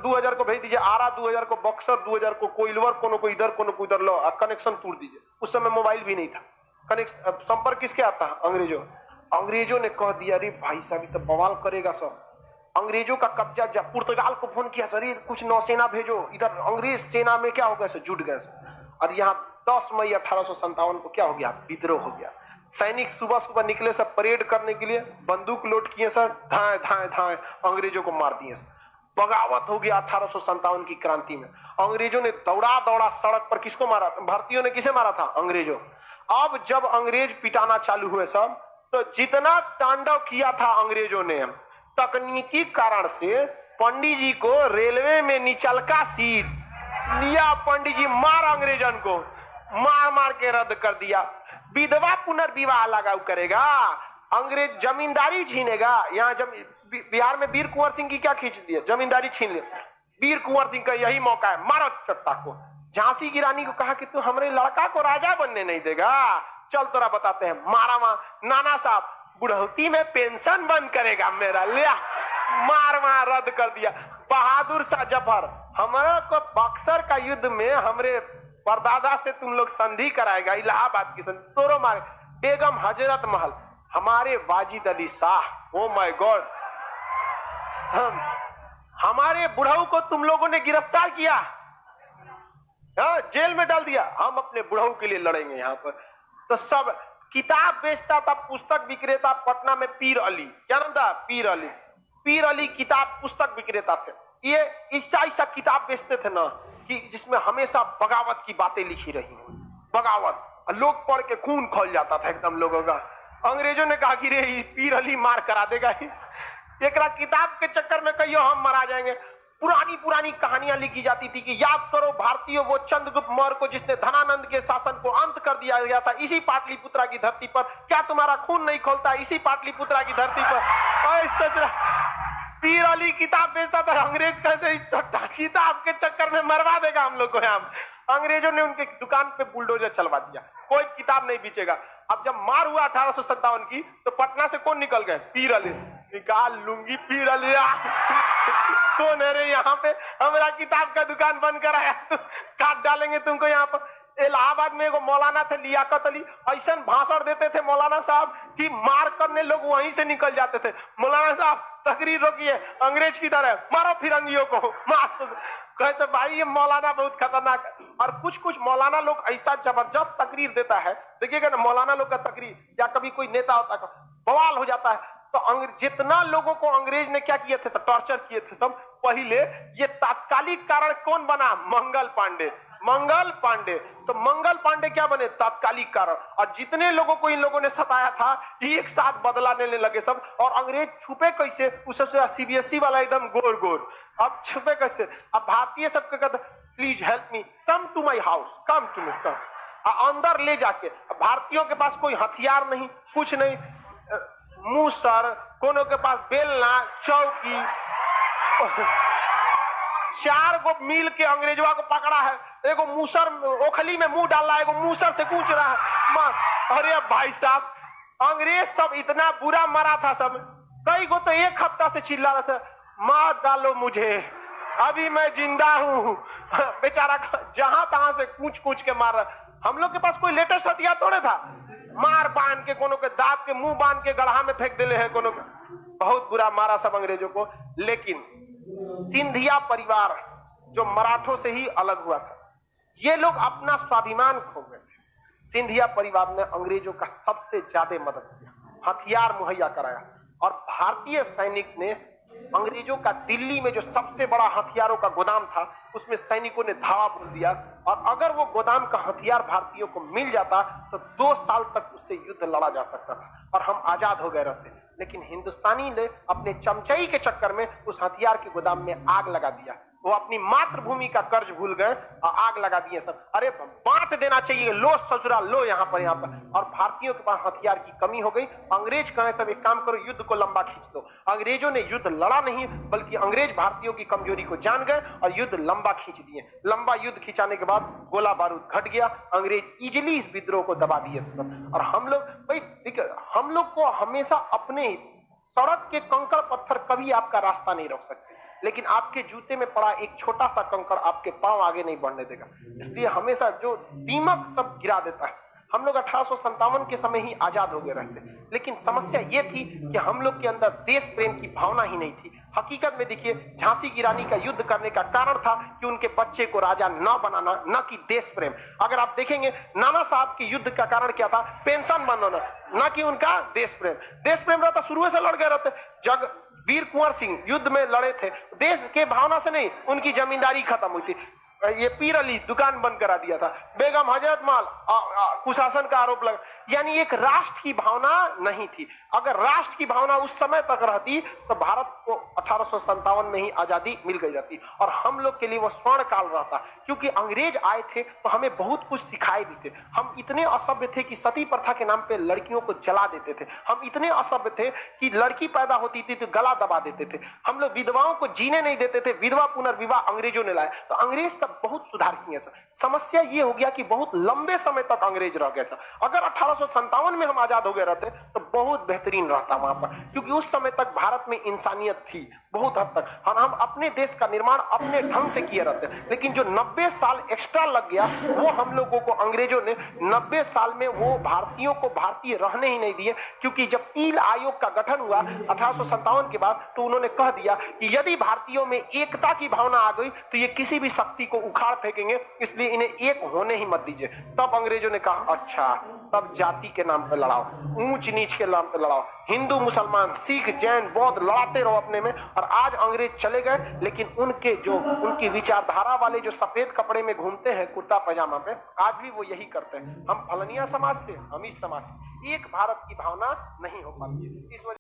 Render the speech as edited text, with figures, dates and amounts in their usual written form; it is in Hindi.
2000 को भेज दीजिए आरा, 2000 को बक्सर, 2000 को कोइलवर, को इधर लो, कनेक्शन तोड़ दीजिए। उस समय मोबाइल भी नहीं था, कनेक्शन संपर्क किसके आता? अंग्रेजों ने कह दिया अरे भाई साहब तो बवाल करेगा सब। अंग्रेजों का कब्जा, जब पुर्तगाल को फोन किया सर कुछ नौसेना भेजो, इधर अंग्रेज सेना में क्या हो गया सर, जुट गए सर। और यहाँ 10 मई 1857 को क्या हो गया? विद्रोह हो गया। सैनिक सुबह सुबह निकले सब परेड करने के लिए, बंदूक लोड किए सर, धाए धाए धाए अंग्रेजों को मार दिए सर। बगावत हो गया 1857 की क्रांति में। अंग्रेजों ने दौड़ा दौड़ा सड़क पर किसको मारा? भारतीयों ने किसे मारा था? अंग्रेजों। अब जब अंग्रेज पिटाना चालू हुए सब, तो जितना तांडव किया था अंग्रेजों ने, तकनीकी कारण से पंडित जी को रेलवे में निचलका सीट लिया, पंडित जी मार अंग्रेजन को, मार मार के रद्द कर दिया। विधवा पुनर्विवाह लगाऊ करेगा, अंग्रेज जमींदारी छीनेगा। यहाँ बिहार में वीर कुंवर सिंह की क्या खींच दिया? जमींदारी छीन लिया। वीर कुंवर सिंह का यही मौका है, मारो चट्टा को। झांसी की रानी को कहा कि तू हमारे लड़का को राजा बनने नहीं देगा, चल तोरा बताते हैं। मारा नाना साहब बुढ़ौती में पेंशन बंद करेगा मेरा, लिया मार मार रद्द कर दिया। बहादुर शाह जफर, हमारा को बक्सर का युद्ध में हमरे परदादा से तुम लोग संधि कराएगा, इलाहाबाद की संधि, तोरो मारे। बेगम हजरत महल, हमारे Wajid Ali Shah, oh my God, हमारे बुढ़ऊ को तुम लोगों ने गिरफ्तार किया, जेल में डाल दिया। हम अपने बुढ़ऊ के लिए लड़ेंगे यहाँ पर। तो सब किताब बेचता था, पुस्तक विक्रेता पटना में पीर अली, क्या नाम था? पीर अली किताब पुस्तक विक्रेता थे। ये ऐसा किताब बेचते थे ना कि जिसमें हमेशा बगावत की बातें लिखी रही हैं, बगावत। लोग पढ़ के खून खौल जाता था एकदम लोगों का। अंग्रेजों ने कहा कि रे पीर अली मार करा देगा, एक किताब के चक्कर में कहियो हम मरा जाएंगे। पुरानी पुरानी कहानियां लिखी जाती थी कि याद करो भारतीयों वो चंद्रगुप्त मौर्य को जिसने धनानंद के शासन को अंत कर दिया गया था इसी पाटलिपुत्रा की धरती पर, क्या तुम्हारा खून नहीं खोलता इसी पाटलिपुत्रा की धरती पर? पीर अली किताब बेचता था। अंग्रेज कैसे किताब के चक्कर में मरवा देगा हम लोग को। यहाँ अंग्रेजों ने उनके दुकान पे बुलडोजर चलवा दिया, कोई किताब नहीं बेचेगा। अब जब मार हुआ 1857 की, तो पटना से कौन निकल गए? पीर अली। निकाल लूंगी पीर अली, कौन है रे यहाँ पे? हमारा किताब का दुकान बंद कराया, काट डालेंगे तुमको यहाँ पर। इलाहाबाद में एगो मौलाना थे लियाकत अली, ऐसा भाषण देते थे मौलाना साहब कि मार करने लोग वहीं से निकल जाते थे। मौलाना साहब तकरीर रोकिए, अंग्रेज की तरह मारो फिरंगियों को, मार। कहते भाई ये मौलाना बहुत खतरनाक है। और कुछ मौलाना लोग ऐसा जबरदस्त तकरीर देता है, देखिएगा ना मौलाना लोग का तकरीर, या कभी कोई नेता होता है बवाल हो जाता है। तो जितना लोगों को अंग्रेज ने क्या किए थे, तो टॉर्चर किए थे सब। पहले ये तात्कालिक कारण कौन बना? मंगल पांडे। तो मंगल पांडे क्या बने? तात्कालिक कारण। और जितने लोगों को इन लोगों ने सताया था एक साथ बदला लेने लगे सब। और अंग्रेज छुपे कैसे? उसे सीबीएसई वाला एकदम गोर। अब छुपे कैसे? अब भारतीय सबके कहते please help me, come to my house, come to me, come. अंदर ले जाके, भारतीयों के पास कोई हथियार नहीं, कुछ नहीं, मूसर, कोनो के पास बेलना, चौकी, 4 गो मिल के अंग्रेजवा को पकड़ा है। एगो मूसर ओखली में मुंह डाल रहा है, एगो मूसर से कूच रहा है। अरे भाई साहब, अंग्रेज सब इतना बुरा मरा था सब। कई गो तो 1 हफ्ता से चिल्ला रहा था, मार डालो मुझे, अभी मैं जिंदा हूं। बेचारा जहां तहां से कूच के मार रहा। हम लोग के पास कोई लेटेस्ट हथियार थोड़े था, मार बांध के, कोनो के दाब के, मुंह बांध के गढ़ा में फेंक देले हैं, कोनो के। बहुत बुरा मारा सब अंग्रेजों को। लेकिन सिंधिया परिवार जो मराठों से ही अलग हुआ था, ये लोग अपना स्वाभिमान खो गए थे। सिंधिया परिवार ने अंग्रेजों का सबसे ज्यादा मदद किया, हथियार मुहैया कराया। और भारतीय सैनिक ने अंग्रेजों का दिल्ली में जो सबसे बड़ा हथियारों का गोदाम था, उसमें सैनिकों ने धावा बोल दिया। और अगर वो गोदाम का हथियार भारतीयों को मिल जाता तो 2 साल तक उससे युद्ध लड़ा जा सकता था और हम आजाद हो गए रहते। लेकिन हिंदुस्तानी ने अपने चमचई के चक्कर में उस हथियार के गोदाम में आग लगा दिया। वो अपनी मातृभूमि का कर्ज भूल गए और आग लगा दिए सब। अरे बांट देना चाहिए, लो ससुरा लो यहाँ पर। और भारतीयों के पास हथियार की कमी हो गई। अंग्रेज कहे सब एक काम करो, युद्ध को लंबा खींच दो। अंग्रेजों ने युद्ध लड़ा नहीं, बल्कि अंग्रेज भारतीयों की कमजोरी को जान गए और युद्ध लंबा खींच दिए। लंबा युद्ध खिंचाने के बाद गोला बारूद घट गया, अंग्रेज इजिली इस विद्रोह को दबा दिए सब। और हम लोग भाई देखिए, हम लोग को हमेशा अपने सड़क के कंकड़ पत्थर कभी आपका रास्ता नहीं रोक सकते। लेकिन आपके जूते में पड़ा एक छोटा सा कंकड़ आपके पांव आगे नहीं बढ़ने देगा। इसलिए हमेशा जो दीमक सब गिरा देता है। हम लोग 1857 के समय ही आजाद हो गए रहते, लेकिन समस्या ये थी कि हम लोग के अंदर देश प्रेम की भावना ही नहीं थी। हकीकत में देखिए, झांसी की रानी का युद्ध करने का कारण था कि उनके बच्चे को राजा न बनाना, न कि देश प्रेम। अगर आप देखेंगे, नाना साहब के युद्ध का कारण क्या था? पेंशन बनाना, न कि उनका देश प्रेम। देश प्रेम रहता, शुरू से लड़ गए रहते। जग वीर कुंवर सिंह युद्ध में लड़े थे, देश के भावना से नहीं, उनकी जमींदारी खत्म हुई थी। ये पीर अली दुकान बंद करा दिया था, बेगम हजरत माल कुशासन का आरोप लगा। यानी एक राष्ट्र की भावना नहीं थी। अगर राष्ट्र की भावना उस समय तक रहती तो भारत को 1857 में ही आजादी मिल गई रहती, और हम लोग के लिए वो स्वर्ण काल रहता। क्योंकि अंग्रेज आए थे तो हमें बहुत कुछ सिखाए भी थे। हम इतने असभ्य थे कि सती प्रथा के नाम पे लड़कियों को जला देते थे। हम इतने असभ्य थे कि लड़की पैदा होती थी तो गला दबा देते थे। हम लोग विधवाओं को जीने नहीं देते थे। विधवा पुनर्विवाह अंग्रेजों ने लाया, तो अंग्रेज सब बहुत सुधार किए सर। समस्या ये हो गया कि बहुत लंबे समय तक अंग्रेज रह गए सर। अगर 1857 में हम आजाद हो गए रहते तो बहुत बेहतरीन रहता वहां पर, क्योंकि उस समय तक भारत में इंसानियत थी बहुत हद तक। हम अपने देश का निर्माण अपने ढंग से किए रहते। लेकिन जो 90 साल एक्स्ट्रा लग गया, वो हम लोगों को अंग्रेजों ने 90 साल में वो भारतीयों को भारतीय रहने ही नहीं दिए। क्योंकि जब पील आयोग का गठन हुआ 1857 के बाद, तो उन्होंने कह दिया कि यदि भारतीयों में एकता की भावना आ गई तो ये किसी भी शक्ति को उखाड़ फेंकेंगे, इसलिए इन्हें एक होने ही मत दीजिए। तब अंग्रेजों ने कहा, अच्छा तब जाति के नाम पे लड़ाओ, ऊंच नीच के नाम पे लड़ाओ, हिंदू मुसलमान सिख जैन बौद्ध लड़ाते रहो अपने में। और आज अंग्रेज चले गए, लेकिन उनकी विचारधारा वाले जो सफेद कपड़े में घूमते हैं कुर्ता पैजामा पे, आज भी वो यही करते हैं। हम फलनिया समाज से, हम इस समाज से, एक भारत की भावना नहीं हो पाती है। इस वजह